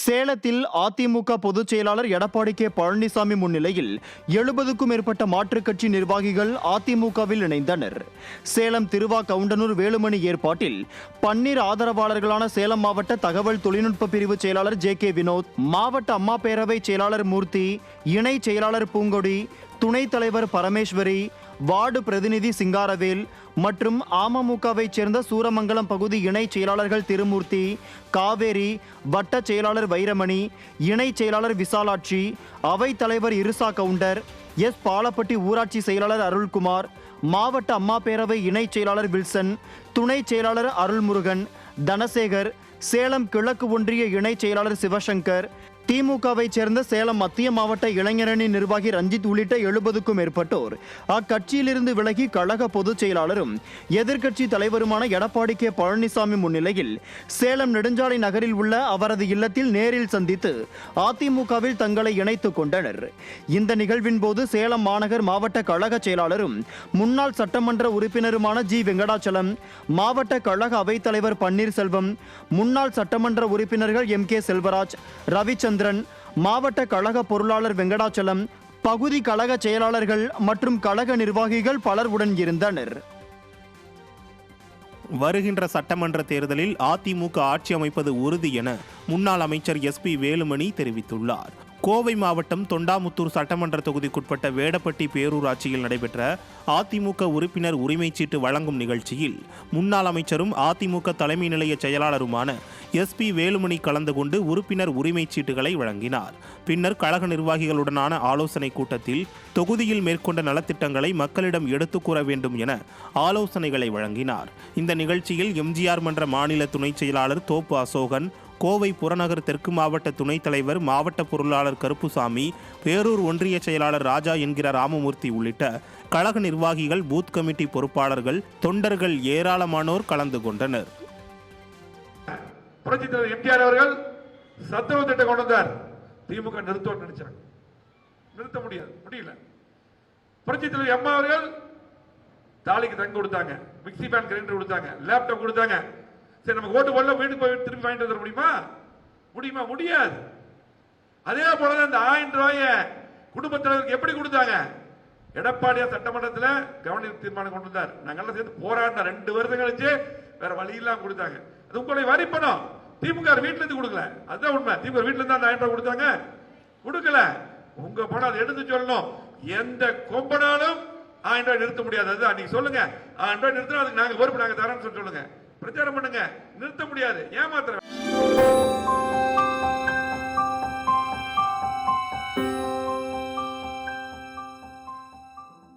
சேலத்தில் அதிமுக பொதுச் செயலாளர் எடப்பாடி கே பழனிசாமி முன்னிலையில் 70க்கும் மேற்பட்ட மாற்றுக் கட்சி நிர்வாகிகள் அதிமுகவில் இணைந்தனர். சேலம் திருவாக்கவுண்டனூர் வேலுமணி ஏற்பாட்டில் பன்னீர் ஆதரவாளர்களான சேலம் மாவட்ட தகவல் தொழில்நுட்ப பிரிவு செயலாளர் ஜே.கே. வினோத், மாவட்ட அம்மா பேரவை செயலாளர் மூர்த்தி, இணை செயலாளர் பூங்கொடி, துணைத் தலைவர் பரமேஸ்வரி, வார்டு பிரதிநிதி சிங்காரவேல் மற்றும் அமமுகவை சேர்ந்த சூரமங்கலம் பகுதி இணை செயலாளர்கள் திருமூர்த்தி, காவேரி, வட்ட செயலாளர் வைரமணி, இணை செயலாளர் விசாலாட்சி, அவைத் தலைவர் இருசா கவுண்டர், எஸ். பாலப்பட்டி ஊராட்சி செயலாளர் அருள்குமார், மாவட்ட அம்மா பேரவை இணை செயலாளர் வில்சன், துணை செயலாளர் அருள்முருகன், தனசேகர், சேலம் கிழக்கு ஒன்றிய இணை செயலாளர் சிவசங்கர், திமுகவை சேர்ந்த சேலம் மத்திய மாவட்ட இளைஞரணி நிர்வாகி ரஞ்சித் உள்ளிட்ட 70க்கும் மேற்பட்டோர் அக்கட்சியிலிருந்து விலகி கழக பொதுச் செயலாளரும் எதிர்க்கட்சி தலைவருமான எடப்பாடி கே பழனிசாமி முன்னிலையில் சேலம் நெடுஞ்சாலை நகரில் உள்ள அவரது இல்லத்தில் நேரில் சந்தித்து அதிமுகவில் தங்களை இணைத்துக் கொண்டனர். இந்த நிகழ்வின் போது சேலம் மாநகர் மாவட்ட கழக செயலாளரும் முன்னாள் சட்டமன்ற உறுப்பினருமான ஜி. வெங்கடாச்சலம், மாவட்ட கழக அவைத் தலைவர் பன்னீர்செல்வம், முன்னாள் சட்டமன்ற உறுப்பினர்கள் எம்.கே. செல்வராஜ், ரவிச்சந்திரன், மாவட்ட கழக பொருளாளர் வெங்கடாச்சலம், பகுதி கழக செயலாளர்கள் மற்றும் கழக நிர்வாகிகள் பலர் உடன் இருந்தனர். வருகின்ற சட்டமன்ற தேர்தலில் அதிமுக ஆட்சி அமைப்பது உறுதி என முன்னாள் அமைச்சர் எஸ்.பி. வேலுமணி தெரிவித்துள்ளார். கோவை மாவட்டம் தொண்டாமுத்தூர் சட்டமன்ற தொகுதிக்குட்பட்ட வேடப்பட்டி பேரூராட்சியில் நடைபெற்ற அதிமுக உறுப்பினர் உரிமைச்சீட்டு வழங்கும் நிகழ்ச்சியில் முன்னாள் அமைச்சரும் அதிமுக தலைமை நிலைய செயலாளருமான எஸ்.பி. வேலுமணி கலந்து கொண்டு உறுப்பினர் உரிமைச்சீட்டுகளை வழங்கினார். பின்னர் கழக நிர்வாகிகளுடனான ஆலோசனை கூட்டத்தில் தொகுதியில் மேற்கொண்ட நலத்திட்டங்களை மக்களிடம் எடுத்துக் கூற வேண்டும் என ஆலோசனைகளை வழங்கினார். இந்த நிகழ்ச்சியில் எம்ஜிஆர் மன்ற மாநில துணை செயலாளர் தோப்பு அசோகன், கோவை புறநகர் தெற்கு மாவட்ட துணைத் தலைவர் மாவட்ட பொருளாளர் கருப்புசாமி, பேரூர் ஒன்றிய செயலாளர் ராஜா என்கிற ராமமூர்த்தி உள்ளிட்ட கழக நிர்வாகிகள், பூத் கமிட்டி பொறுப்பாளர்கள், தொண்டர்கள் ஏராளமானோர் கலந்து கொண்டனர். புரட்சித் தலைவர் எம்ஜிஆர் அவர்கள் சத்துணவு திட்டம் கொண்டு வந்தார். திமுக நிறுத்தம் நினைச்சாங்க, நிறுத்த முடியல. புரட்சித் தலைவர் அம்மா அவர்கள் தாலிக்கு தங்க கொடுத்தாங்க, மிக்சி பேன் கிரைண்டர் கொடுத்தாங்க, லேப்டாப் கொடுத்தாங்க. சரி, நமக்கு ஓட்டு போடல, வீட்டுக்கு போய் திருப்பி வாங்கிட்டு வர முடியுமா? முடியாது. அதே போலதான் இந்த 1000 ரூபாய குடும்பத் தலைவருக்கு எப்படி கொடுத்தாங்க? எடப்பாடியார் சட்டமன்றத்தில் கவன தீர்மானம் கொண்டு வந்தார். நாங்கெல்லாம் சேர்ந்து போராடின 2 வருஷம் கழிச்சு வேற வழி இல்லாம கொடுத்தாங்க. அது உங்களுடைய வரி பணம். திமுக வீட்டுல இருந்து கொடுக்கல, அதுதான் உண்மை. திமுக வீட்டுல இருந்து 1000 ரூபாய் கொடுத்தாங்க, கொடுக்கல. உங்க பணம் அதை எடுத்து சொல்லணும். எந்த கொம்பனாலும் 1000 ரூபாய் நிறுத்த முடியாது. அதுதான் நீங்க சொல்லுங்க, 1000 ரூபாய் நிறுத்தினா அதுக்கு நாங்க பொறுப்பு, நாங்க தரோம்னு சொல்லுங்க, பிரச்சாரம் பண்ணுங்க. நிறுத்த முடியாது, ஏமாத்துற